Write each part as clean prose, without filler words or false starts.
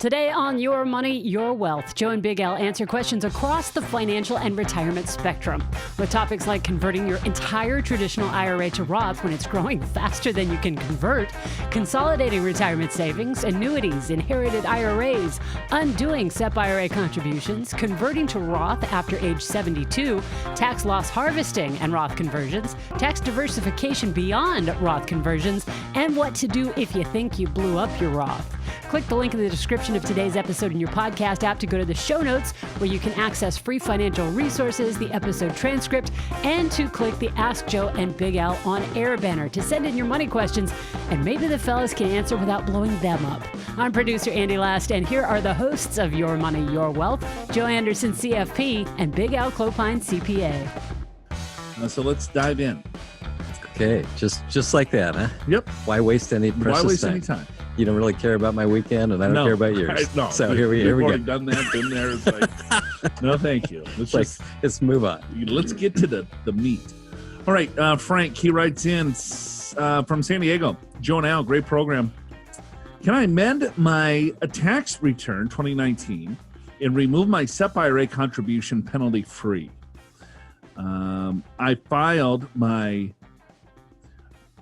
Today on Your Money, Your Wealth, Joe and Big Al answer questions across the financial and retirement spectrum with topics like converting your entire traditional IRA to Roth when it's growing faster than you can convert, consolidating retirement savings, annuities, inherited IRAs, undoing SEP IRA contributions, converting to Roth after age 72, tax loss harvesting and Roth conversions, tax diversification beyond Roth conversions, and what to do if you think you blew up your Roth. Click the link in the description of today's episode in your podcast app to go to the show notes where you can access free financial resources, the episode transcript, and to click the Ask Joe and Big Al on Air banner to send in your money questions, and maybe the fellas can answer without blowing them up. I'm producer Andy Last, and here are the hosts of Your Money, Your Wealth, Joe Anderson, CFP, and Big Al Clopine, CPA. So let's dive in. Okay, just like that, huh? Yep. Why waste any precious any time? You don't really care about my weekend, and I don't care about yours. No. So here we go. Done that, been there. It's like, no, thank you. Let's move on. Let's get to the meat. All right, Frank, he writes in from San Diego. Joe and Al, great program. Can I amend my tax return 2019 and remove my SEP IRA contribution penalty free? I filed my.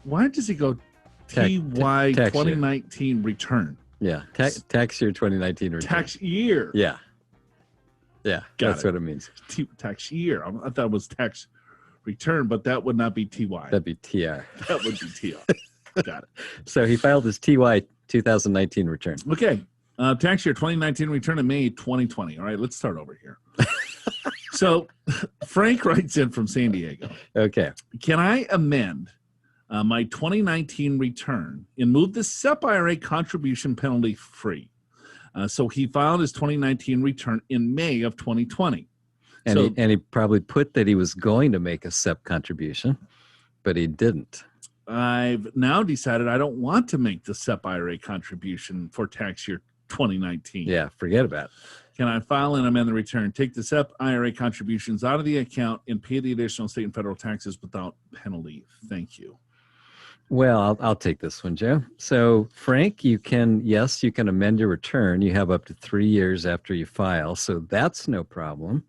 Why does it go TY 2019 return? Yeah, tax year 2019 return. Tax year. Yeah, that's what it means. Tax year. I thought it was tax return, but that would not be TY. That'd be TR. That would be TR. Got it. So he filed his TY 2019 return. Okay, tax year 2019 return in May 2020. All right, let's start over here. So Frank writes in from San Diego. Okay. Can I amend my 2019 return and move the SEP IRA contribution penalty free? So he filed his 2019 return in May of 2020. And he probably put that he was going to make a SEP contribution, but he didn't. I've now decided I don't want to make the SEP IRA contribution for tax year 2019. Yeah, forget about it. Can I file and amend the return, take the SEP IRA contributions out of the account, and pay the additional state and federal taxes without penalty? Thank you. Well, I'll take this one, Joe. So, Frank, you can amend your return. You have up to 3 years after you file, so that's no problem.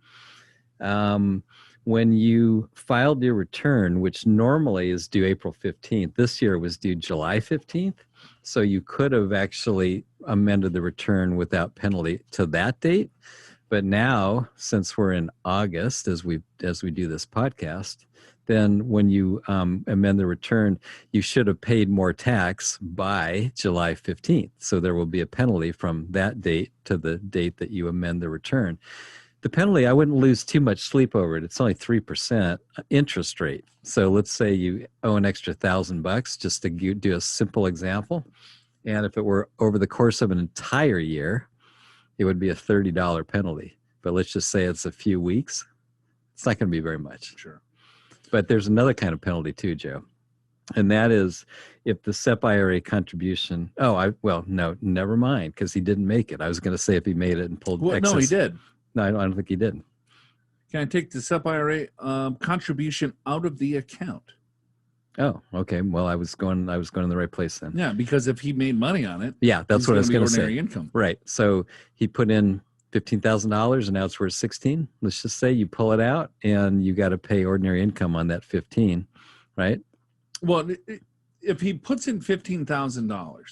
When you filed your return, which normally is due April 15th, this year was due July 15th, so you could have actually amended the return without penalty to that date. But now, since we're in August, as we do this podcast, then when you amend the return, you should have paid more tax by July 15th. So there will be a penalty from that date to the date that you amend the return. The penalty, I wouldn't lose too much sleep over it. It's only 3% interest rate. So let's say you owe an extra $1,000, just to do a simple example. And if it were over the course of an entire year, it would be a $30 penalty. But let's just say it's a few weeks. It's not going to be very much. Sure. But there's another kind of penalty too, Joe. And that is if the SEP IRA contribution, no, never mind, because he didn't make it. I was going to say if he made it and pulled excess. No, he did. No, I don't think he did. Can I take the SEP IRA contribution out of the account? Oh, okay. Well, I was going in the right place then. Yeah, because if he made money on it, yeah, that's what I was going to say. Ordinary income, right? So he put in $15,000 and now it's worth 16. Let's just say you pull it out and you got to pay ordinary income on that 15, right? Well, if he puts in $15,000,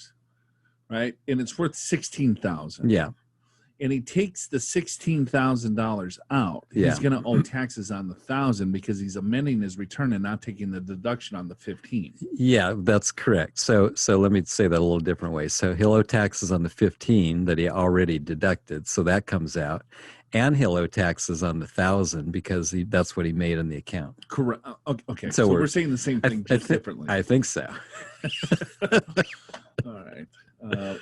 right, and it's worth $16,000, yeah, and he takes the $16,000 out, yeah, he's going to owe taxes on the $1,000 because he's amending his return and not taking the deduction on the 15. Yeah, that's correct. So let me say that a little different way. So he'll owe taxes on the 15 that he already deducted, so that comes out, and he'll owe taxes on the 1,000 because that's what he made in the account. Correct. Okay. So we're saying the same thing just differently. I think so. All right.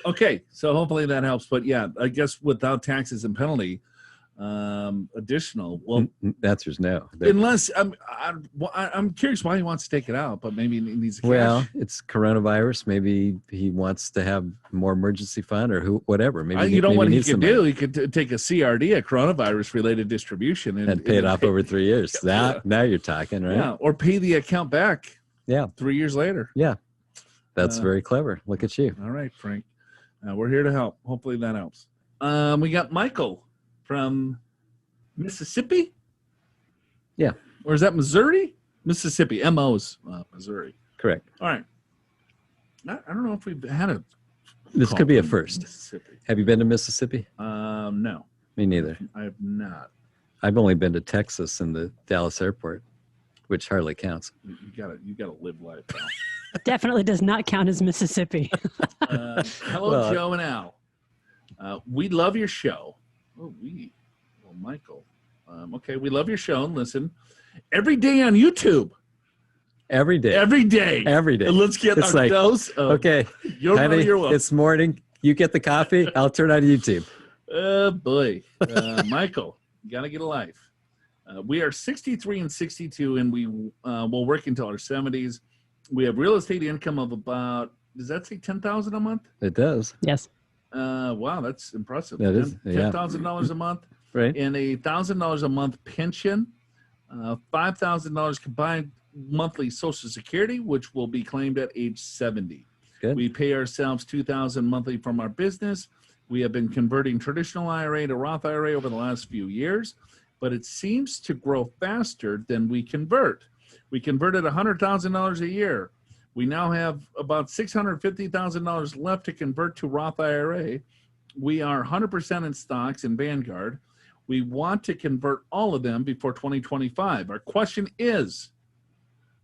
Okay, so hopefully that helps. But yeah, I guess without taxes and penalty, additional. Well, the answer's no. Unless I'm curious why he wants to take it out, but maybe he needs cash. Well, it's coronavirus. Maybe he wants to have more emergency fund or whatever. Maybe you know maybe what he could do? He could take a CRD, a coronavirus related distribution, and pay it off over 3 years. Now you're talking, right? Yeah, or pay the account back. Yeah, 3 years later. Yeah. That's very clever. Look at you. All right, Frank. We're here to help. Hopefully that helps. We got Michael from Mississippi. Yeah. Or is that Missouri? Mississippi. MO's Missouri. Correct. All right. I don't know if we've had a. This call could be a from first. Mississippi. Have you been to Mississippi? No, Me neither. I have not. I've only been to Texas and the Dallas airport, which hardly counts. You gotta live life, pal. Definitely does not count as Mississippi. Hello, Well, Joe and Al. We love your show. Michael. Okay, we love your show and listen every day on YouTube. Every day. Every day. Every day. And let's get It's our like, dose of Okay, honey, you're welcome. it's morning. You get the coffee. I'll turn on YouTube. Oh, boy. Michael, you got to get a life. We are 63 and 62, and we will work until our 70s. We have real estate income of about, does that say $10,000 a month? It does. Yes. Wow, that's impressive. That is, yeah. $10,000 a month. Right. And a $1,000 a month pension, $5,000 combined monthly Social Security, which will be claimed at age 70. Good. We pay ourselves $2,000 monthly from our business. We have been converting traditional IRA to Roth IRA over the last few years, but it seems to grow faster than we convert. We converted $100,000 a year. We now have about $650,000 left to convert to Roth IRA. We are 100% in stocks in Vanguard. We want to convert all of them before 2025. Our question is,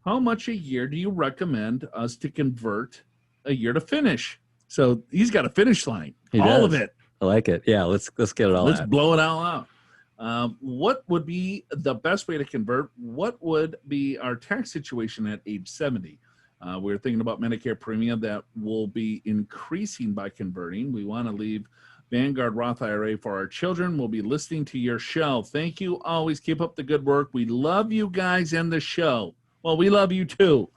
how much a year do you recommend us to convert a year to finish? So he's got a finish line. He all does. of it. I like it. Yeah, let's get it all Let's out. blow it all out. What would be the best way to convert? What would be our tax situation at age 70? We're thinking about Medicare premium that will be increasing by converting. We want to leave Vanguard Roth IRA for our children. We'll be listening to your show. Thank you. Always keep up the good work. We love you guys and the show. Well, we love you too.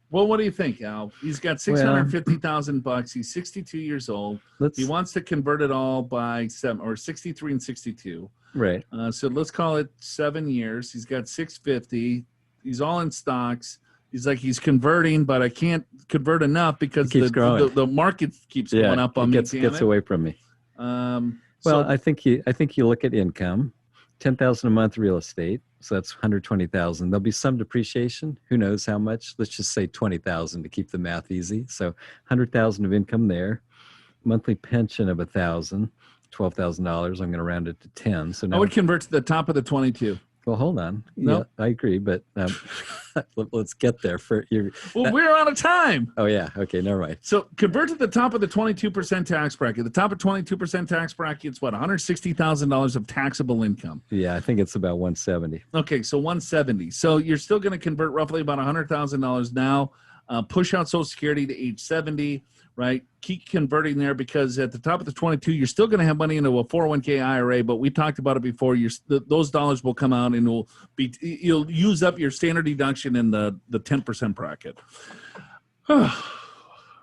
Well, what do you think, Al? He's got $650,000. He's 62 years old. He wants to convert it all by 63 and 62. Right. So let's call it 7 years. He's got 650. He's all in stocks. He's like, he's converting, but I can't convert enough because the market keeps going up on me. Gets away from me. So I think you look at income, $10,000 a month real estate, so that's $120,000. There'll be some depreciation. Who knows how much? Let's just say $20,000 to keep the math easy. So $100,000 of income there, monthly pension of $1,000, $12,000. I'm going to round it to 10. So now I would convert to the top of the 22. Well, hold on. No. Yeah, I agree, but let's get there. We're out of time. Oh, yeah. Okay, never mind. So convert to the top of the 22% tax bracket. The top of 22% tax bracket is what, $160,000 of taxable income. Yeah, I think it's about 170. Okay, so 170. So you're still going to convert roughly about $100,000 now. Push out Social Security to age 70, right? Keep converting there because at the top of the 22, you're still going to have money into a 401k IRA, but we talked about it before. Those dollars will come out and you'll use up your standard deduction in the 10% bracket. All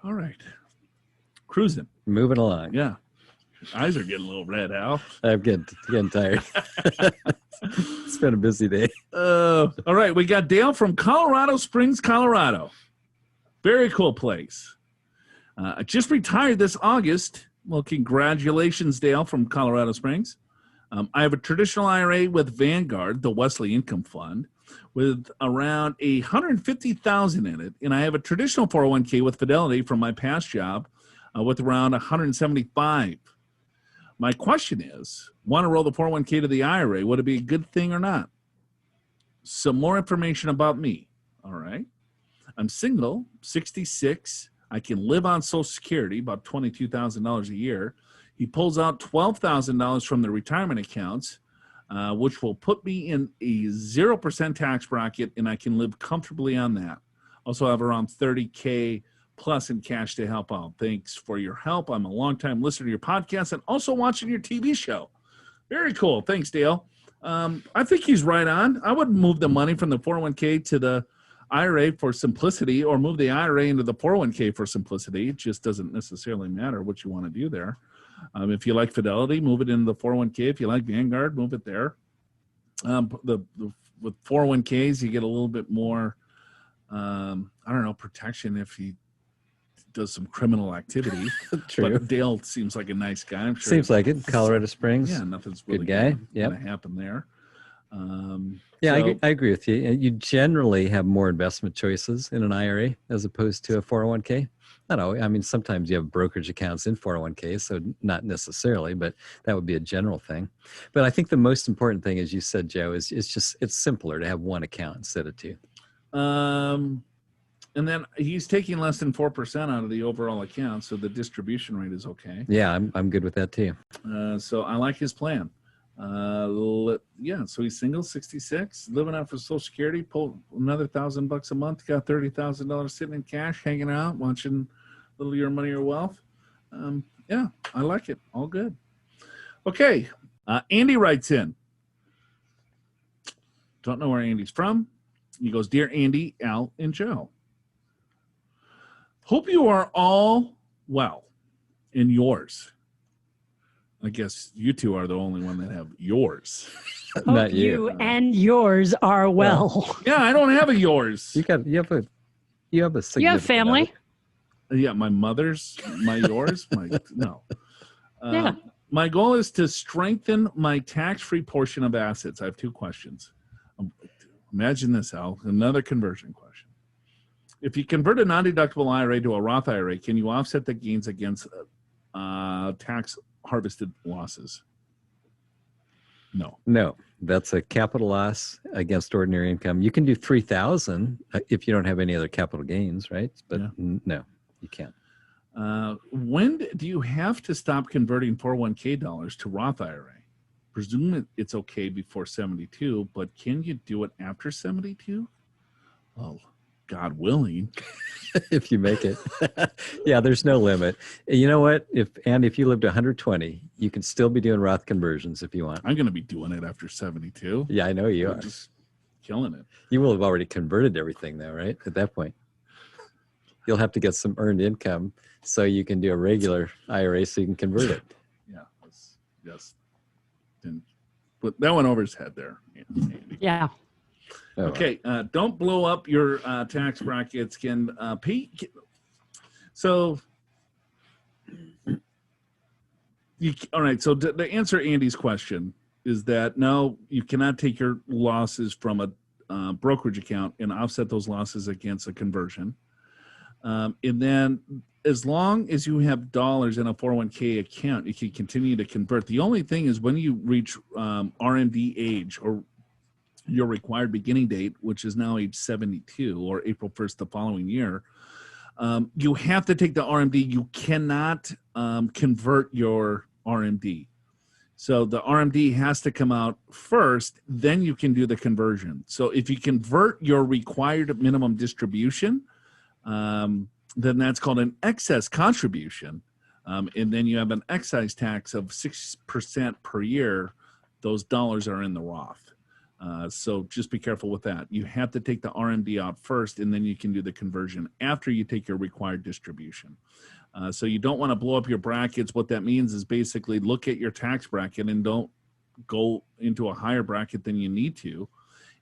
right. Cruising. Moving along. Yeah. Eyes are getting a little red, Al. I'm getting tired. It's been a busy day. All right. We got Dale from Colorado Springs, Colorado. Very cool place. I just retired this August. Well, congratulations, Dale from Colorado Springs. I have a traditional IRA with Vanguard, the Wesley Income Fund, with around $150,000 in it. And I have a traditional 401k with Fidelity from my past job with around $175,000. My question is, want to roll the 401k to the IRA? Would it be a good thing or not? Some more information about me. All right. I'm single, 66. I can live on Social Security, about $22,000 a year. He pulls out $12,000 from the retirement accounts, which will put me in a 0% tax bracket, and I can live comfortably on that. Also have around $30K plus in cash to help out. Thanks for your help. I'm a longtime listener to your podcast and also watching your TV show. Very cool. Thanks, Dale. I think he's right on. I would move the money from the 401k to the IRA for simplicity, or move the IRA into the 401k for simplicity. It just doesn't necessarily matter what you want to do there. If you like Fidelity, move it into the 401k. If you like Vanguard, move it there. With 401ks, you get a little bit more, protection if you does some criminal activity. True. But Dale seems like a nice guy. I'm sure. Seems like it. Colorado Springs. Yeah, nothing's really Good guy. going to happen there. Yeah, I agree with you. You generally have more investment choices in an IRA as opposed to a 401k. I don't know. I mean, sometimes you have brokerage accounts in 401k, so not necessarily, but that would be a general thing. But I think the most important thing, as you said, Joe, is it's simpler to have one account instead of two. And then he's taking less than 4% out of the overall account, so the distribution rate is okay. Yeah, I'm good with that too. So I like his plan. So he's single, 66, living out for Social Security, pull another $1,000 a month, got $30,000 sitting in cash, hanging out, watching Little Your Money or Wealth. I like it. All good. Okay. Andy writes in. Don't know where Andy's from. He goes, Dear Andy, Al, and Joe. Hope you are all well in yours. I guess you two are the only one that have yours. Hope you and yours are well. Yeah, I don't have a yours. You have a You have family. Yeah, my mother's, yours, no. Yeah. My goal is to strengthen my tax-free portion of assets. I have two questions. Imagine this, Al, another conversion question. If you convert a non-deductible IRA to a Roth IRA, can you offset the gains against tax harvested losses? No, that's a capital loss against ordinary income. You can do 3,000 if you don't have any other capital gains, right? But no, you can't. When do you have to stop converting 401k dollars to Roth IRA? Presume it's okay before 72, but can you do it after 72? Oh, God willing. If you make it. Yeah, there's no limit. You know what? If you lived 120, you can still be doing Roth conversions if you want. I'm going to be doing it after 72. Yeah, I know you are. Just killing it. You will have already converted everything though, right? At that point. You'll have to get some earned income so you can do a regular IRA so you can convert it. Yeah. Yes. Didn't put that one over his head there. Andy. Yeah. Oh, okay, don't blow up your tax brackets. So, all right. So to answer Andy's question is that no, you cannot take your losses from a brokerage account and offset those losses against a conversion. And then as long as you have dollars in a 401k account, you can continue to convert. The only thing is when you reach RMD age or your required beginning date, which is now age 72 or April 1st the following year, you have to take the RMD. You cannot convert your RMD. So the RMD has to come out first, then you can do the conversion. So if you convert your required minimum distribution, then that's called an excess contribution. And then you have an excise tax of 6% per year. Those dollars are in the Roth. So just be careful with that. You have to take the RMD out first, and then you can do the conversion after you take your required distribution. So you don't want to blow up your brackets. What that means is basically look at your tax bracket and don't go into a higher bracket than you need to,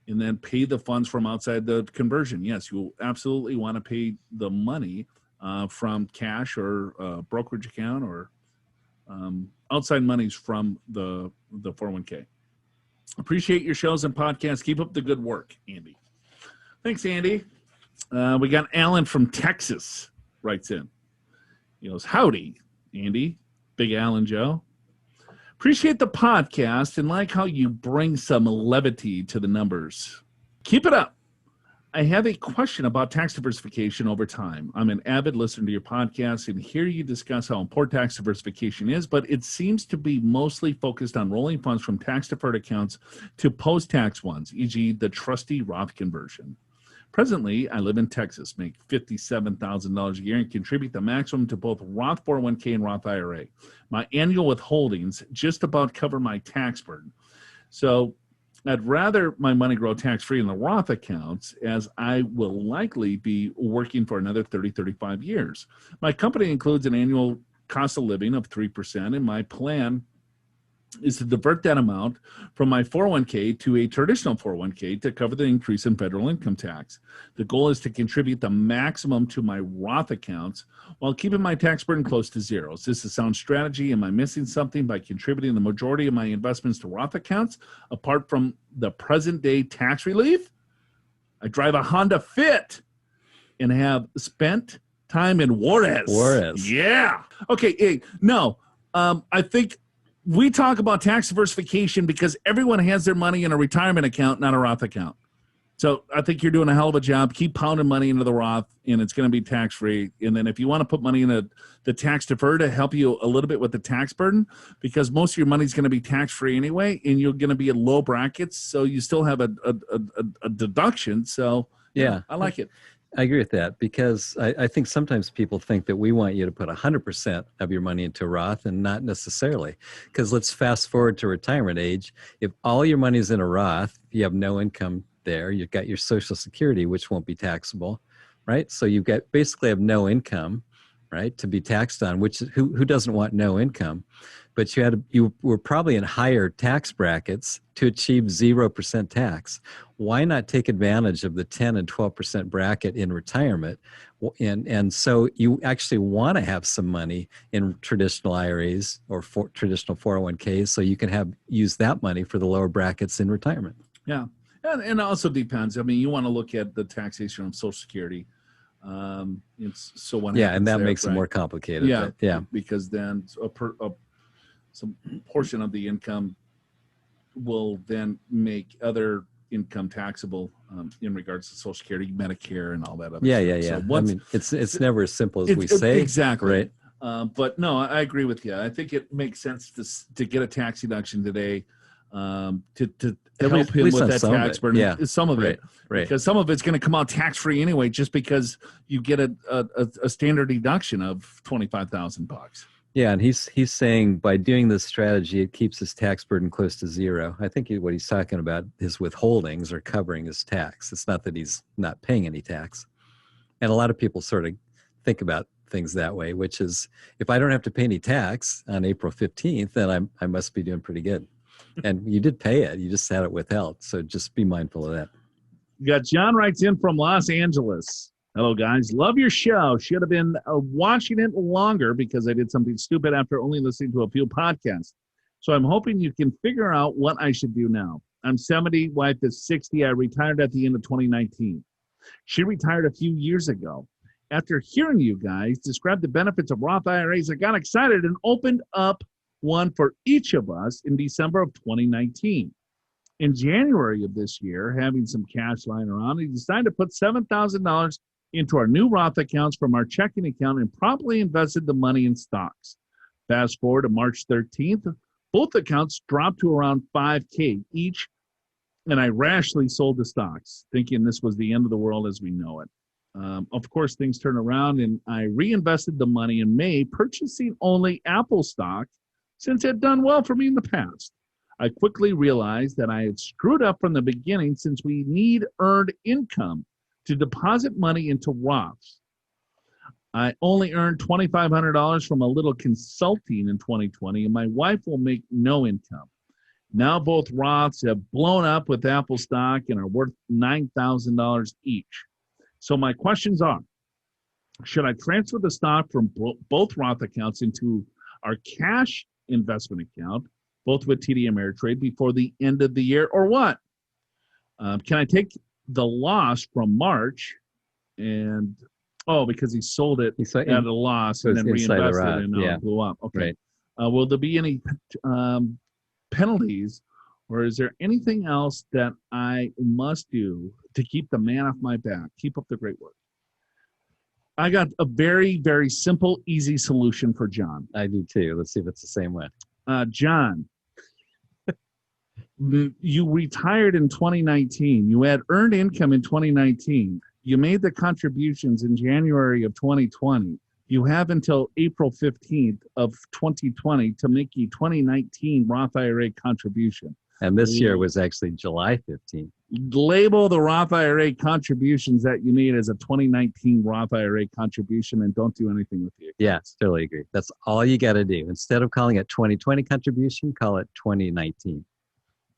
and then pay the funds from outside the conversion. Yes, you absolutely want to pay the money from cash or brokerage account or outside monies from the 401k. Appreciate your shows and podcasts. Keep up the good work, Andy. Thanks, Andy. We got Alan from Texas writes in. He goes, howdy, Andy, Big Alan Joe. Appreciate the podcast and like how you bring some levity to the numbers. Keep it up. I have a question about tax diversification over time. I'm an avid listener to your podcast and hear you discuss how important tax diversification is, but it seems to be mostly focused on rolling funds from tax-deferred accounts to post-tax ones, e.g. the trustee Roth conversion. Presently, I live in Texas, make $57,000 a year and contribute the maximum to both Roth 401k and Roth IRA. My annual withholdings just about cover my tax burden. So I'd rather my money grow tax-free in the Roth accounts as I will likely be working for another 30, 35 years. My company includes an annual cost of living of 3%, and my plan is to divert that amount from my 401k to a traditional 401k to cover the increase in federal income tax. The goal is to contribute the maximum to my Roth accounts while keeping my tax burden close to zero. Is this a sound strategy? Am I missing something by contributing the majority of my investments to Roth accounts apart from the present day tax relief? I drive a Honda Fit and have spent time in Juarez. Yeah. Okay. Hey, no, I think we talk about tax diversification because everyone has their money in a retirement account, not a Roth account. So I think you're doing a hell of a job. Keep pounding money into the Roth, and it's going to be tax-free. And then if you want to put money in the tax deferred to help you a little bit with the tax burden, because most of your money is going to be tax-free anyway, and you're going to be in low brackets, so you still have a deduction. So yeah, I like it. I agree with that because I think sometimes people think that we want you to put 100% of your money into Roth, and not necessarily. Because let's fast forward to retirement age. If all your money is in a Roth, you have no income there. You've got your Social Security, which won't be taxable, right? So you've got basically have no income, right, to be taxed on. Which who doesn't want no income? But you were probably in higher tax brackets to achieve 0% tax. Why not take advantage of the 10 and 12% bracket in retirement? And so you actually want to have some money in traditional IRAs or traditional 401ks so you can use that money for the lower brackets in retirement. Yeah. And it also depends. I mean, you want to look at the taxation of Social Security. It's so what happens and that there, makes it more complicated. Yeah, because then some portion of the income will then make other income taxable in regards to Social Security, Medicare, and all that other stuff. Yeah. So I mean, it's never as simple as we say. Exactly. Right. But no, I agree with you. I think it makes sense to get a tax deduction today to help him with that tax burden. Yeah. Some of it. Right. Because some of it's going to come out tax-free anyway, just because you get a standard deduction of $25,000. Yeah, and he's saying by doing this strategy, it keeps his tax burden close to zero. I think what he's talking about is withholdings are covering his tax. It's not that he's not paying any tax. And a lot of people sort of think about things that way, which is if I don't have to pay any tax on April 15th, then I must be doing pretty good. And you did pay it. You just had it withheld. So just be mindful of that. You got John writes in from Los Angeles. Hello, guys. Love your show. Should have been watching it longer because I did something stupid after only listening to a few podcasts. So I'm hoping you can figure out what I should do now. I'm 70, wife is 60. I retired at the end of 2019. She retired a few years ago. After hearing you guys describe the benefits of Roth IRAs, I got excited and opened up one for each of us in December of 2019. In January of this year, having some cash lying around, I decided to put $7,000 into our new Roth accounts from our checking account and promptly invested the money in stocks. Fast forward to March 13th, both accounts dropped to around $5,000 each, and I rashly sold the stocks, thinking this was the end of the world as we know it. Of course, things turned around, and I reinvested the money in May, purchasing only Apple stock since it had done well for me in the past. I quickly realized that I had screwed up from the beginning since we need earned income to deposit money into Roths. I only earned $2,500 from a little consulting in 2020, and my wife will make no income. Now both Roths have blown up with Apple stock and are worth $9,000 each. So my questions are, should I transfer the stock from both Roth accounts into our cash investment account, both with TD Ameritrade, before the end of the year, or what? Can I take the loss from March and because he sold it at a loss and then reinvested it and it blew up. Okay. Right. Will there be any penalties, or is there anything else that I must do to keep the man off my back? Keep up the great work. I got a very, very simple, easy solution for John. I do too. Let's see if it's the same way. John, you retired in 2019. You had earned income in 2019. You made the contributions in January of 2020. You have until April 15th of 2020 to make a 2019 Roth IRA contribution. And this year was actually July 15th. Label the Roth IRA contributions that you need as a 2019 Roth IRA contribution and don't do anything with the account. Yeah, totally agree. That's all you got to do. Instead of calling it 2020 contribution, call it 2019.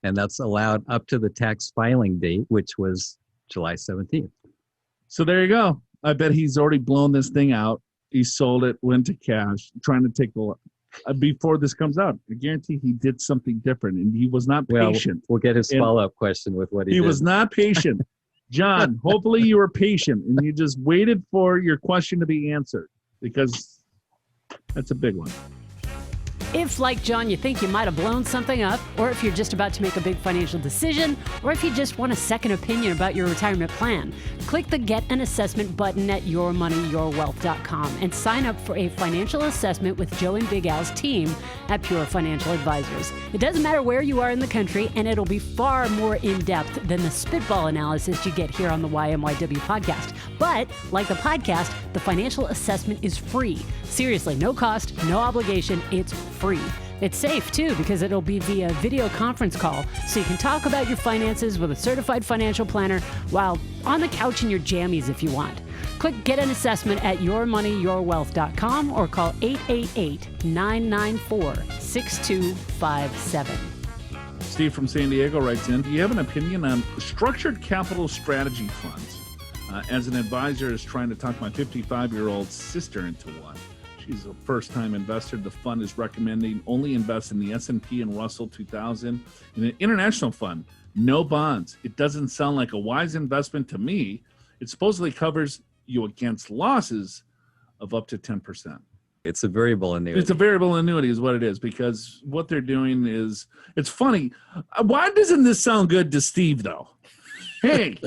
And that's allowed up to the tax filing date, which was July 17th. So there you go. I bet he's already blown this thing out. He sold it, went to cash, trying to take the before this comes out. I guarantee he did something different, and he was not patient. We'll get his follow-up question with what he did. He was not patient. John, hopefully you were patient, and you just waited for your question to be answered, because that's a big one. If, like John, you think you might have blown something up, or if you're just about to make a big financial decision, or if you just want a second opinion about your retirement plan, click the Get an Assessment button at yourmoneyyourwealth.com and sign up for a financial assessment with Joe and Big Al's team at Pure Financial Advisors. It doesn't matter where you are in the country, and it'll be far more in-depth than the spitball analysis you get here on the YMYW podcast. But, like the podcast, the financial assessment is free. Seriously, no cost, no obligation, it's free. It's safe too, because it'll be via video conference call, so you can talk about your finances with a certified financial planner while on the couch in your jammies if you want. Click Get an Assessment at yourmoneyyourwealth.com or call 888-994-6257. Steve from San Diego writes in, do you have an opinion on structured capital strategy funds? As an advisor is trying to talk my 55-year-old sister into one. She's a first-time investor. The fund is recommending only invest in the S&P and Russell 2000 in an international fund, no bonds. It doesn't sound like a wise investment to me. It supposedly covers you against losses of up to 10%. It's a variable annuity. It's a variable annuity is what it is, because what they're doing is, it's funny. Why doesn't this sound good to Steve, though? Hey,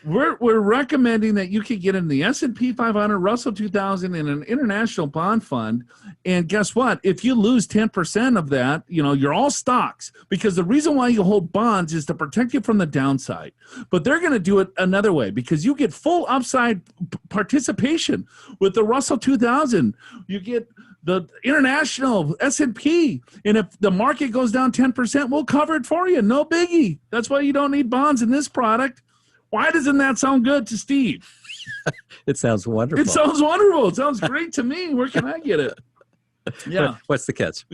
We're recommending that you can get in the S&P 500, Russell 2000, in an international bond fund. And guess what? If you lose 10% of that, you're all stocks, because the reason why you hold bonds is to protect you from the downside. But they're going to do it another way, because you get full upside participation with the Russell 2000. You get the international S&P, and if the market goes down 10%, we'll cover it for you. No biggie. That's why you don't need bonds in this product. Why doesn't that sound good to Steve? It sounds wonderful. It sounds wonderful. It sounds great to me. Where can I get it? Yeah. What's the catch?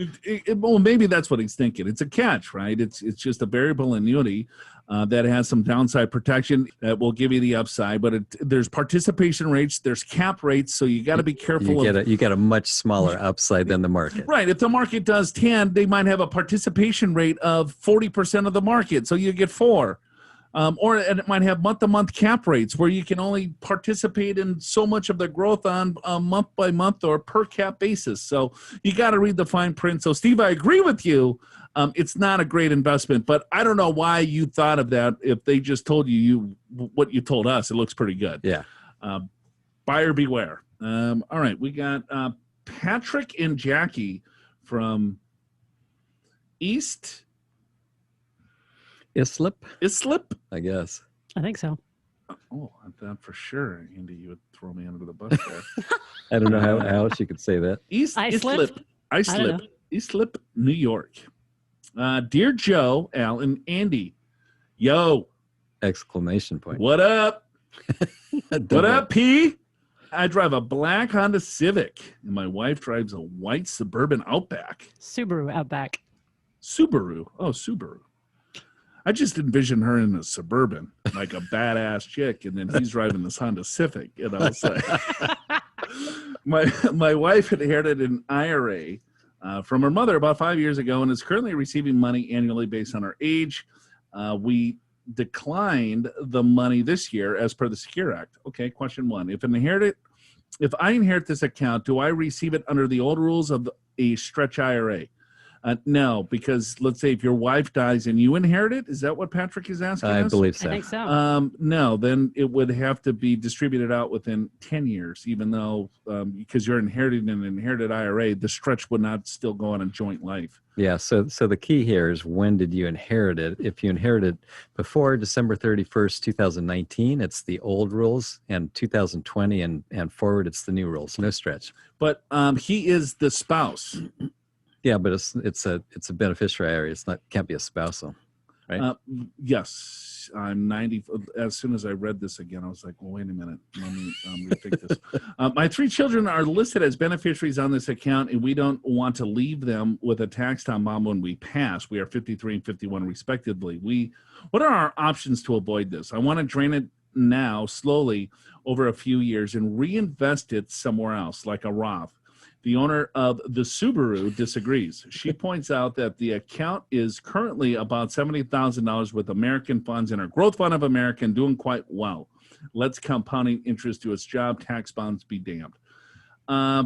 Well, maybe that's what he's thinking. It's a catch, right? It's just a variable annuity that has some downside protection that will give you the upside. But there's participation rates, there's cap rates, so you got to be careful. You get a much smaller upside than the market. Right. If the market does 10, they might have a participation rate of 40% of the market, so you get 4. Or it might have month-to-month cap rates where you can only participate in so much of the growth on a month-by-month or per cap basis. So you got to read the fine print. So, Steve, I agree with you. It's not a great investment, but I don't know why you thought of that. If they just told you what you told us, it looks pretty good. Yeah. Buyer beware. All right, we got Patrick and Jackie from Islip, I guess. I think so. Oh, I thought for sure, Andy, you would throw me under the bus there. I don't know how else you could say that. Islip, New York. Dear Joe, Al, and Andy, yo. Exclamation point. What up? What up, P? I drive a black Honda Civic, and my wife drives a white Suburban Outback. Subaru Outback. Subaru. Oh, Subaru. I just envision her in a Suburban, like a badass chick, and then he's driving this Honda Civic. And I was like, my wife inherited an IRA from her mother about 5 years ago and is currently receiving money annually based on her age. We declined the money this year as per the Secure Act. Okay, question 1. If I inherit this account, do I receive it under the old rules of a stretch IRA? No, because let's say if your wife dies and you inherit it, is that what Patrick is asking us? I believe so. I think so. No, then it would have to be distributed out within 10 years, even though because you're inheriting an inherited IRA, the stretch would not still go on a joint life. Yeah, so the key here is, when did you inherit it? If you inherited before December 31st, 2019, it's the old rules, and 2020 and forward, it's the new rules. No stretch. But he is the spouse. Yeah, but it's a beneficiary IRA. Can't be a spousal. right? Yes, I'm 90. As soon as I read this again, I was like, well, wait a minute. Let me rethink this. My 3 children are listed as beneficiaries on this account, and we don't want to leave them with a tax time bomb when we pass. We are 53 and 51 respectively. What are our options to avoid this? I want to drain it now slowly over a few years and reinvest it somewhere else, like a Roth. The owner of the Subaru disagrees. She points out that the account is currently about $70,000 with American funds and her growth fund of American doing quite well. Let's compounding interest do its job. Tax bonds be damned.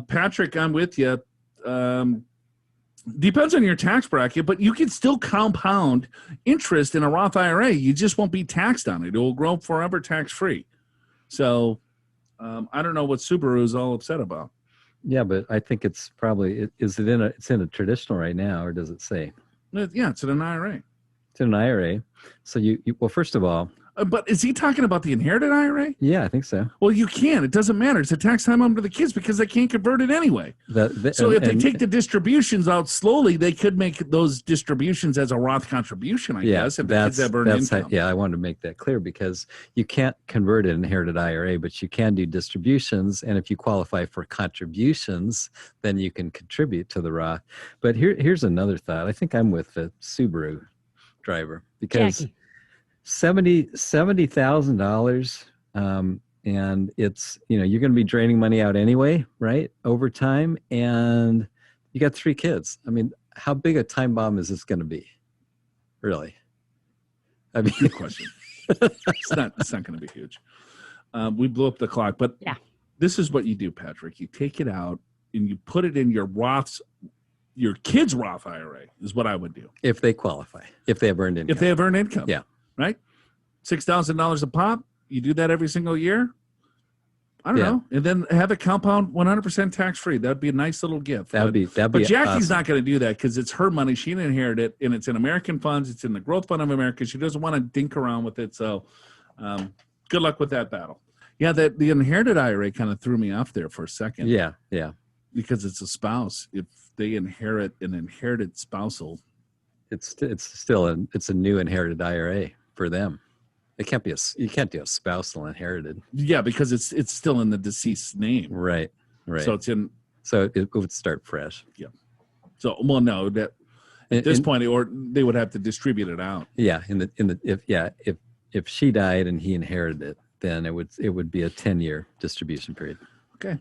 Patrick, I'm with you. Depends on your tax bracket, but you can still compound interest in a Roth IRA. You just won't be taxed on it. It will grow forever tax-free. So I don't know what Subaru is all upset about. Yeah, but I think it's probably it's in a traditional right now, or does it say? Yeah, it's in an IRA. It's in an IRA. So you well, first of all, but is he talking about the inherited IRA? Yeah, I think so. Well, you can. It doesn't matter. It's a tax time bomb to the kids because they can't convert it anyway. So if they take the distributions out slowly, they could make those distributions as a Roth contribution, I guess, if the kids have earned income. I wanted to make that clear because you can't convert an inherited IRA, but you can do distributions. And if you qualify for contributions, then you can contribute to the Roth. But here's another thought. I think I'm with the Subaru driver because Jackie. $70,000, and it's you're going to be draining money out anyway, right, over time, and you got 3 kids. I mean, how big a time bomb is this going to be? Really? I mean, good question. It's not going to be huge. We blew up the clock, but yeah. This is what you do, Patrick. You take it out and you put it in your Roth's. Your kids' Roth IRA is what I would do if they qualify, if they have earned income. If they have earned income, yeah. Right? $6,000 a pop. You do that every single year. I don't know. And then have it compound 100% tax free. That'd be a nice little gift. That'd be but Jackie's awesome. not going to do that because it's her money. She didn't inherit it, and it's in American funds. It's in the growth fund of America. She doesn't want to dink around with it. So, good luck with that battle. Yeah, the inherited IRA kind of threw me off there for a second. Yeah. Because it's a spouse. If they inherit an inherited spousal, it's still a new inherited IRA for them. It can't be you can't do a spousal inherited. Yeah, because it's still in the deceased's name. Right. So it's in. So it would start fresh. Yeah. So no, that at this point, or they would have to distribute it out. Yeah. If she died and he inherited it, then it would be a 10-year distribution period. Okay.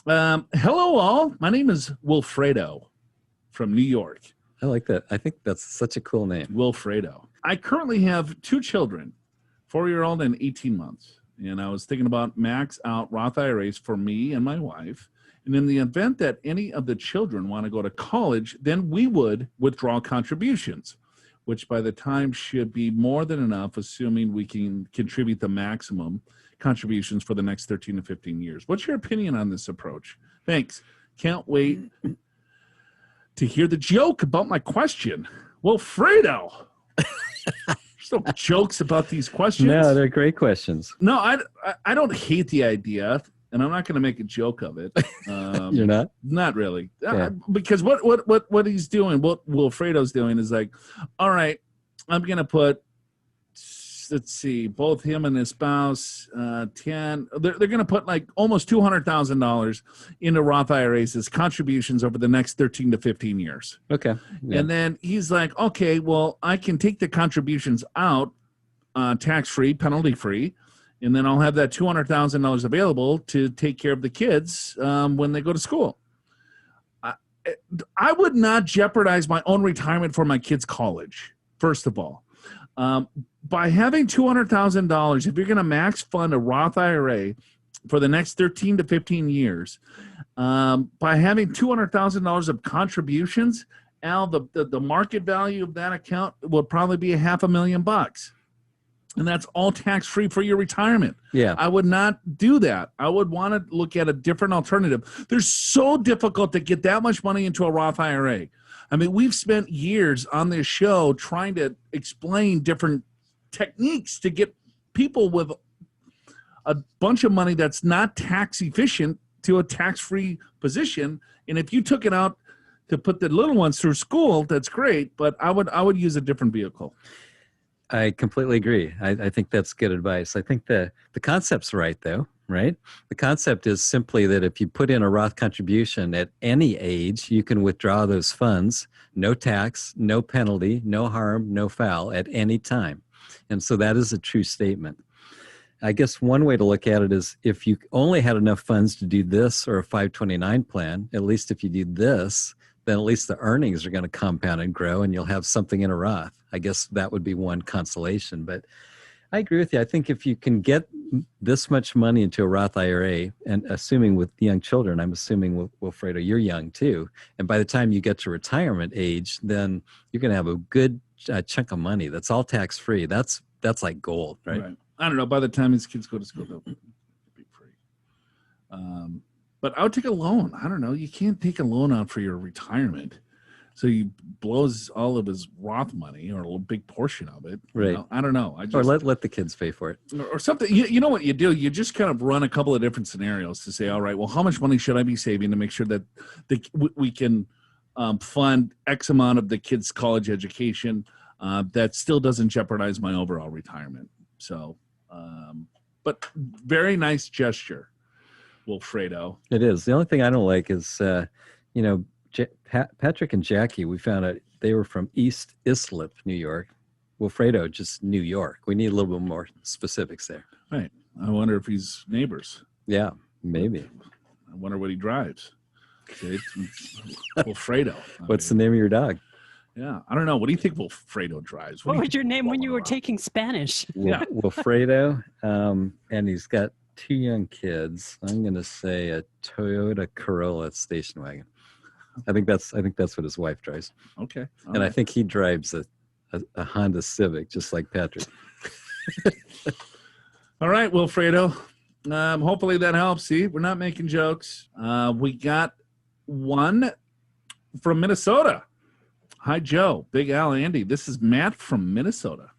Hello all. My name is Wilfredo from New York. I like that. I think that's such a cool name. Wilfredo. I currently have 2 children, 4-year-old and 18 months. And I was thinking about max out Roth IRAs for me and my wife. And in the event that any of the children want to go to college, then we would withdraw contributions, which by the time should be more than enough, assuming we can contribute the maximum contributions for the next 13 to 15 years. What's your opinion on this approach? Thanks. Can't wait to hear the joke about my question. Wilfredo. There's no jokes about these questions. No, they're great questions. No, I don't hate the idea, and I'm not going to make a joke of it. You're not? Not really. Yeah. Because what he's doing, what Wilfredo's doing is like, all right, I'm going to put, let's see, both him and his spouse, 10. They're going to put like almost $200,000 into Roth IRAs as contributions over the next 13 to 15 years. Okay. Yeah. And then he's like, okay, well, I can take the contributions out tax-free, penalty-free, and then I'll have that $200,000 available to take care of the kids when they go to school. I would not jeopardize my own retirement for my kids' college, first of all. By having $200,000, if you're going to max fund a Roth IRA for the next 13 to 15 years, by having $200,000 of contributions, Al, the market value of that account would probably be $500,000. And that's all tax-free for your retirement. Yeah. I would not do that. I would want to look at a different alternative. They're so difficult to get that much money into a Roth IRA. I mean, we've spent years on this show trying to explain different techniques to get people with a bunch of money that's not tax efficient to a tax-free position. And if you took it out to put the little ones through school, that's great. But I would use a different vehicle. I completely agree. I think that's good advice. I think the concept's right, though, right? The concept is simply that if you put in a Roth contribution at any age, you can withdraw those funds, no tax, no penalty, no harm, no foul at any time. And so that is a true statement. I guess one way to look at it is if you only had enough funds to do this or a 529 plan, at least if you do this, then at least the earnings are going to compound and grow and you'll have something in a Roth. I guess that would be one consolation. But I agree with you. I think if you can get this much money into a Roth IRA, and assuming with young children, I'm assuming, Wilfredo, you're young too. And by the time you get to retirement age, then you're going to have a good chunk of money that's all tax-free. That's like gold, right? I don't know. By the time his kids go to school, they'll be free. But I would take a loan. I don't know. You can't take a loan out for your retirement. So he blows all of his Roth money or a big portion of it. Right. You know? I don't know. Or let the kids pay for it. Or something. You know what you do? You just kind of run a couple of different scenarios to say, all right, well, how much money should I be saving to make sure that we can fund X amount of the kids' college education that still doesn't jeopardize my overall retirement. So, but very nice gesture, Wilfredo. It is. The only thing I don't like is, Patrick and Jackie, we found out they were from East Islip, New York. Wilfredo, just New York. We need a little bit more specifics there. Right. I wonder if he's neighbors. Yeah, maybe. I wonder what he drives. Okay. Wilfredo. What's the name of your dog? Yeah. I don't know. What do you think Wilfredo drives? What was your name when you were taking Spanish? Yeah. Wilfredo. And he's got 2 young kids. I'm going to say a Toyota Corolla station wagon. I think that's what his wife drives. Okay. And I think he drives a Honda Civic, just like Patrick. All right, Wilfredo. Hopefully that helps. See, we're not making jokes. We got one from Minnesota. Hi, Joe, Big Al, Andy. This is Matt from Minnesota.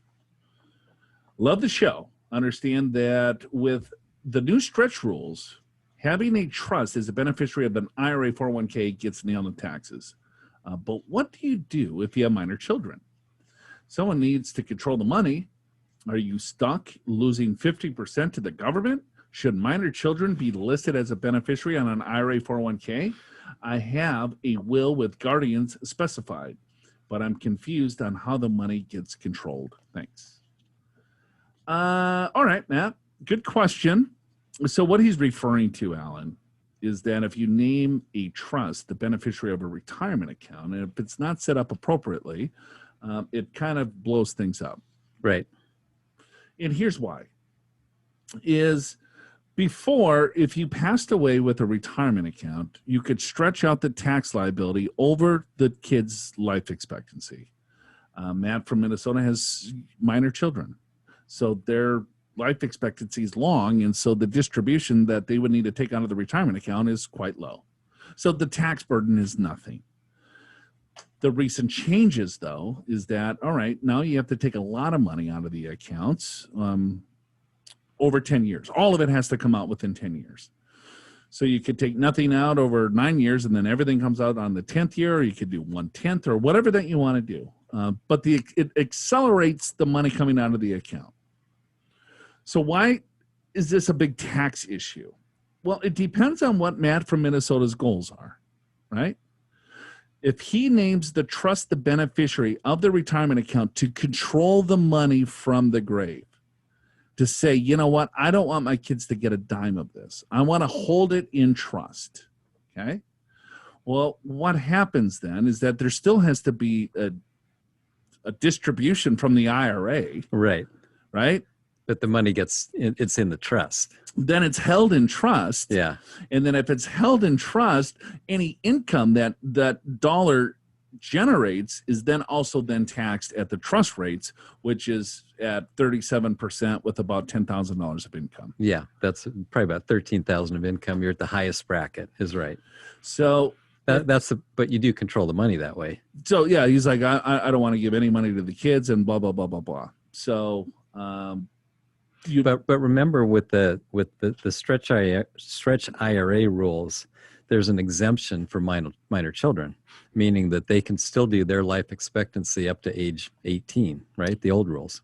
Love the show. Understand that with the new stretch rules, having a trust as a beneficiary of an IRA 401k gets nailed in taxes. But what do you do if you have minor children? Someone needs to control the money. Are you stuck losing 50% to the government? Should minor children be listed as a beneficiary on an IRA 401k? I have a will with guardians specified, but I'm confused on how the money gets controlled. Thanks. All right, Matt. Good question. So what he's referring to, Alan, is that if you name a trust the beneficiary of a retirement account, and if it's not set up appropriately, it kind of blows things up. Right. And here's why. Is before, if you passed away with a retirement account, you could stretch out the tax liability over the kid's life expectancy. Matt from Minnesota has minor children. So their life expectancy is long, and so the distribution that they would need to take out of the retirement account is quite low. So the tax burden is nothing. The recent changes, though, is that, all right, now you have to take a lot of money out of the accounts over 10 years. All of it has to come out within 10 years. So you could take nothing out over 9 years, and then everything comes out on the 10th year, or you could do 1/10 or whatever that you want to do. But it accelerates the money coming out of the account. So why is this a big tax issue? Well, it depends on what Matt from Minnesota's goals are, right? If he names the trust the beneficiary of the retirement account to control the money from the grave, to say, you know what, I don't want my kids to get a dime of this. I want to hold it in trust, okay? Well, what happens then is that there still has to be a distribution from the IRA. Right. Right? But the money it's in the trust. Then it's held in trust. Yeah. And then if it's held in trust, any income that dollar generates is then also then taxed at the trust rates, which is at 37% with about $10,000 of income. Yeah, that's probably about 13,000 of income. You're at the highest bracket, is right. So but you do control the money that way. So yeah, he's like, I don't want to give any money to the kids and blah blah blah blah blah. So but remember with the stretch IRA rules, there's an exemption for minor children, meaning that they can still do their life expectancy up to age 18, right? The old rules.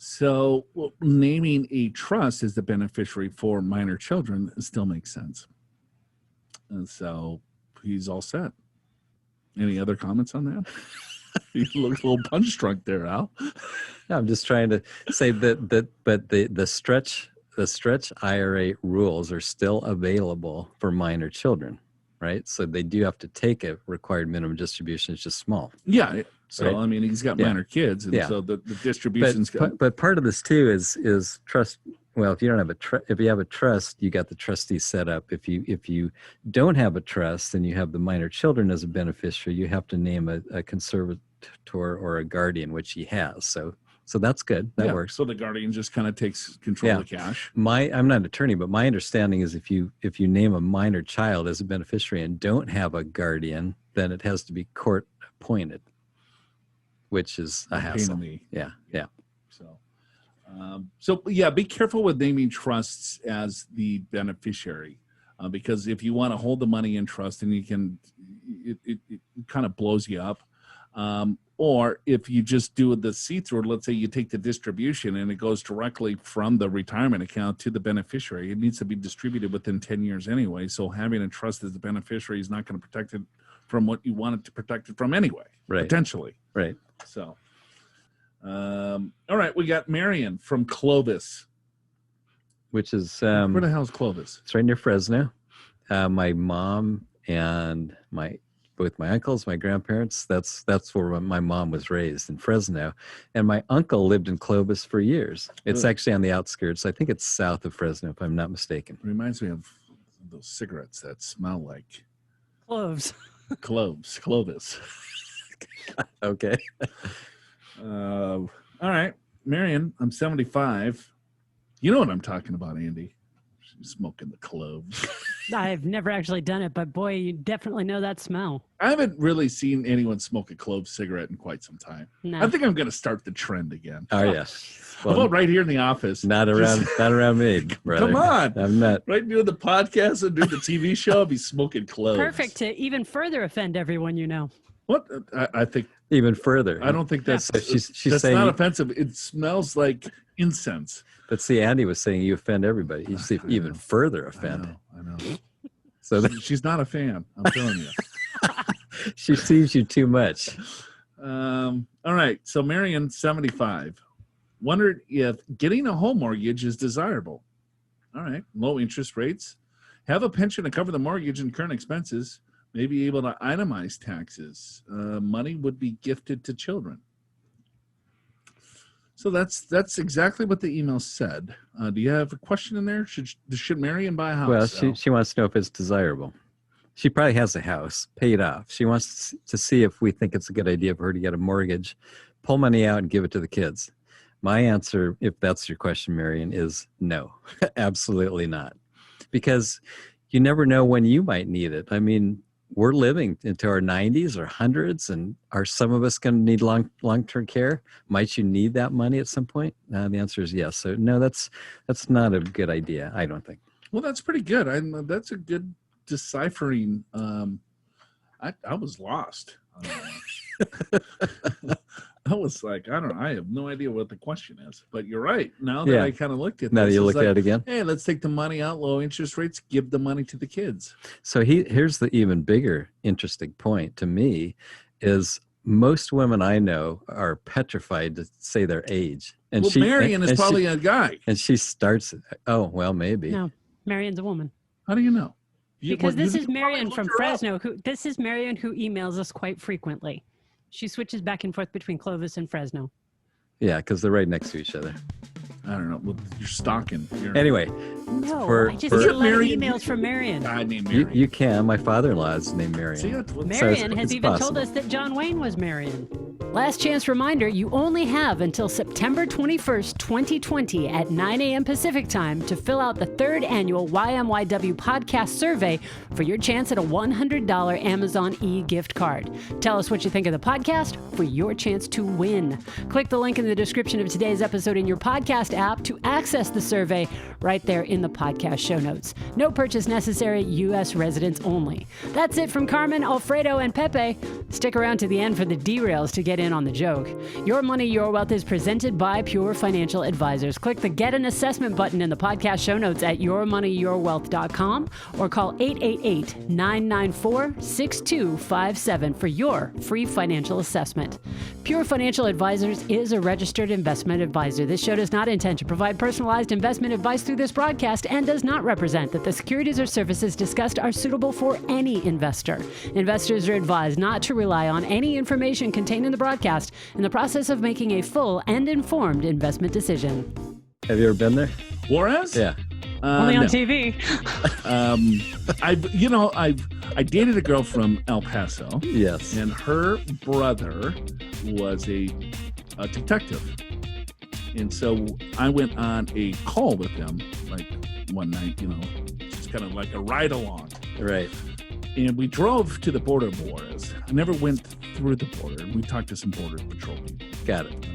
So naming a trust as the beneficiary for minor children still makes sense. And so he's all set. Any other comments on that? You look a little punch drunk there, Al. I'm just trying to say but the stretch IRA rules are still available for minor children, right? So they do have to take a required minimum distribution. It's just small. Yeah. So, right? I mean, he's got minor kids, and so the distribution's but part of this too is trust. Well, if you don't have if you have a trust, you got the trustee set up. If you don't have a trust and you have the minor children as a beneficiary, you have to name a conservator or a guardian, which he has. So that's good. That works. So the guardian just kind of takes control of the cash. I'm not an attorney, but my understanding is if you name a minor child as a beneficiary and don't have a guardian, then it has to be court appointed, which is a hassle. Yeah. So be careful with naming trusts as the beneficiary, because if you want to hold the money in trust, and it kind of blows you up. Or if you just do the see-through, let's say you take the distribution and it goes directly from the retirement account to the beneficiary, it needs to be distributed within 10 years anyway. So having a trust as the beneficiary is not going to protect it from what you want it to protect it from anyway, potentially. Right. So, all right, we got Marion from Clovis. Which is... where the hell is Clovis? It's right near Fresno. My mom and both my uncles, my grandparents, that's where my mom was raised, in Fresno. And my uncle lived in Clovis for years. It's actually on the outskirts. I think it's south of Fresno, if I'm not mistaken. It reminds me of those cigarettes that smell like... Cloves. Clovis. Okay. All right. Marion, I'm 75. You know what I'm talking about, Andy. She's smoking the cloves. I've never actually done it, but boy, you definitely know that smell. I haven't really seen anyone smoke a clove cigarette in quite some time. No. I think I'm going to start the trend again. Oh, yes. How about right here in the office? Not around me, brother. Come on. I'm not. Right doing the podcast and doing the TV show, I'll be smoking cloves. Perfect to even further offend everyone you know. What? I think... Even further. I don't think that's... So she's that's saying, not offensive. It smells like incense. But see, Andy was saying you offend everybody. You see, even further offend. I know. So she's not a fan. I'm telling you. She sees you too much. All right. So Marion, 75, wondered if getting a home mortgage is desirable. All right. Low interest rates. Have a pension to cover the mortgage and current expenses. May be able to itemize taxes. Money would be gifted to children. So that's exactly what the email said. Do you have a question in there? Should Marion buy a house? Well, she wants to know if it's desirable. She probably has a house paid off. She wants to see if we think it's a good idea for her to get a mortgage, pull money out and give it to the kids. My answer, if that's your question, Marion, is no, absolutely not. Because you never know when you might need it. I mean, we're living into our 90s or 100s, and are some of us going to need long-term care? Might you need that money at some point? The answer is yes. So no, that's not a good idea, I don't think. Well, that's pretty good. That's a good deciphering. I was lost. I was like, I have no idea what the question is. But you're right. Now that I kind of looked at this. Now that you looked at it again? Hey, let's take the money out, low interest rates, give the money to the kids. So here's the even bigger interesting point to me is most women I know are petrified to say their age. And Marion is probably a guy. And she starts, oh, well, maybe. No, Marion's a woman. How do you know? Because this is Marion from Fresno. This is Marion who emails us quite frequently. She switches back and forth between Clovis and Fresno. Yeah, because they're right next to each other. I don't know. Well, you're stalking. Anyway. No, I just get a lot of emails from Marion. I named Marion. You can. My father-in-law is named Marion. Marion has even told us that John Wayne was Marion. Last chance reminder, you only have until September 21st, 2020 at 9 a.m. Pacific time to fill out the 3rd annual YMYW podcast survey for your chance at a $100 Amazon e-gift card. Tell us what you think of the podcast for your chance to win. Click the link in the description of today's episode in your podcast app to access the survey right there in the podcast show notes. No purchase necessary, U.S. residents only. That's it from Carmen, Alfredo, and Pepe. Stick around to the end for the derails to get in on the joke. Your Money, Your Wealth is presented by Pure Financial Advisors. Click the Get an Assessment button in the podcast show notes at yourmoneyyourwealth.com or call 888-994-6257 for your free financial assessment. Pure Financial Advisors is a registered investment advisor. This show does not intend to provide personalized investment advice through this broadcast and does not represent that the securities or services discussed are suitable for any investor. Investors are advised not to rely on any information contained in the broadcast in the process of making a full and informed investment decision. Have you ever been there? Juarez? Yeah. Only on no. TV. I dated a girl from El Paso. Yes. And her brother was a detective. And so I went on a call with him like one night, just kind of like a ride along. Right. And we drove to the border of Juarez. I never went through the border. We talked to some border patrol people. Got it.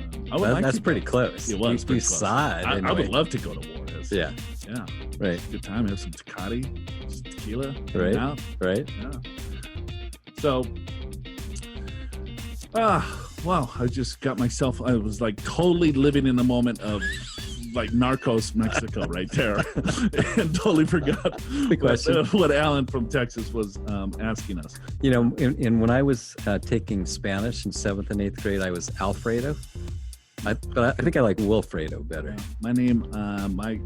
That's pretty close. It was pretty close. Saw it. I would love to go to Juarez. Yeah. Yeah. Right. Good time. Have some Tecate, some tequila. Right. Out. Right. Yeah. So, well, I just got myself, I was like totally living in the moment of like Narcos Mexico right there and totally forgot The question. what Alan from Texas was asking us. When I was taking Spanish in 7th and 8th grade, I was Alfredo. But I think I like Wilfredo better. My name, I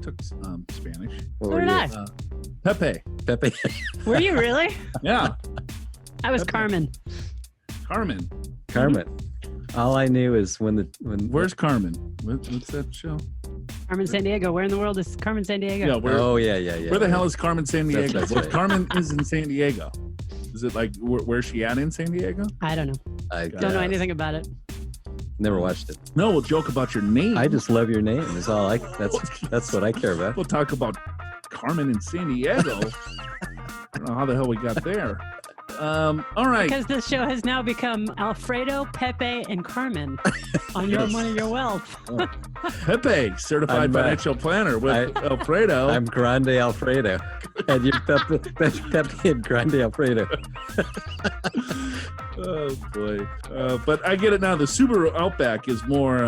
took Spanish. What So were did you? I. Pepe. Pepe. Were you really? Yeah. I was Okay. Carmen. Carmen. Carmen. All I knew is when Where's Carmen? What's that show? Carmen San Diego. Where in the world is Carmen San Diego? Yeah, yeah. Where the hell is Carmen San Diego? That's Well, right. Carmen is in San Diego. Is it like where's she at in San Diego? I don't know. I Don't know anything about it. Never watched it. No, we'll joke about your name. I just love your name. Is all that's what I care about. We'll talk about Carmen in San Diego. I don't know how the hell we got there. All right. Because this show has now become Alfredo, Pepe, and Carmen on Your Yes. Money, Your Wealth. Pepe, certified I'm, financial planner with Alfredo. I'm Grande Alfredo, and you're Pepe and Grande Alfredo. Oh boy. But I get it now. The Subaru Outback is more,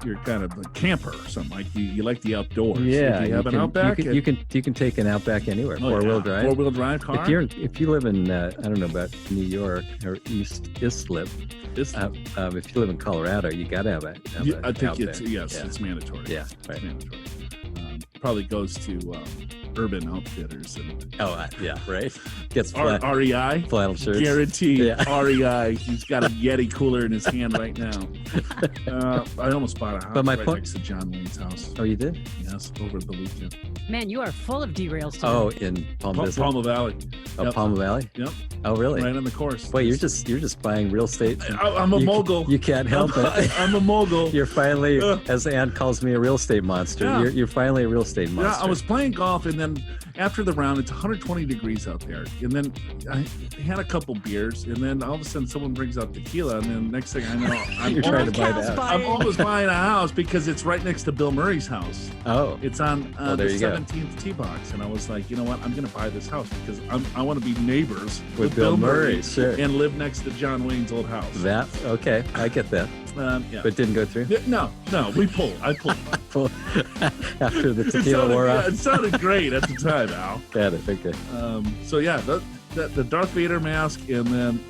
you're kind of a camper or something. Like you like the outdoors. Yeah, If you have an Outback. You can take an Outback anywhere. Oh, Four-wheel yeah. drive. Four-wheel drive car. If you live in I don't know about New York or East Islip, if you live in Colorado, you got to have it. I think it's Yeah. it's mandatory. Yeah, It's right. mandatory. Probably goes to Urban Outfitters and yeah, right. Gets flat, REI. flannel shirts. Guaranteed. Yeah. REI. He's got a Yeti cooler in his hand right now. I almost bought a house But my right point- next to John Wayne's house. Oh, you did? Yes, over the weekend. Man, you are full of derails today. Oh, in Palm Desert. Palma Valley. Oh, Yep. Palma Valley. Yep. Oh, really? Right on the course. Boy, you're just buying real estate. I'm a mogul. You can't help it. I'm a mogul. You're finally, as Ann calls me, a real estate monster. Yeah. You're finally a real estate monster. Yeah, I was playing golf, and then after the round, it's 120 degrees out there. And then I had a couple beers, and then all of a sudden, someone brings out tequila, and then next thing I know, You're trying to buy Cows that. buying. I'm almost buying a house because it's right next to Bill Murray's house. Oh, It's on Oh, the there you go. 17th tee box, and I was like, you know what? I'm going to buy this house because I want to be neighbors with Bill Murray, sure. and live next to John Wayne's old house. That okay, I get that, Yeah. but didn't go through. No, we pulled. I pulled. After the It tequila sounded, wore off. it sounded great at the time, Al. Got it. Okay. So yeah, the Darth Vader mask and then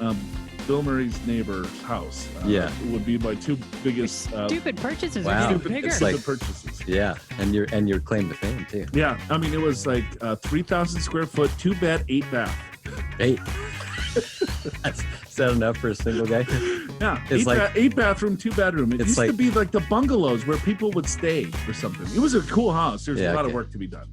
Bill Murray's neighbor's house. Would be my two biggest Stupid purchases Wow. are getting stupid, bigger. It's like- purchases. Yeah, and your claim to fame too. Yeah, I mean it was like 3,000 square foot, 2 bed, 8 bath. 8. Is that enough for a single guy? Yeah, It's 8 bathroom, 2 bedroom. It used to be like the bungalows where people would stay or something. It was a cool house. There's a lot of okay. work to be done.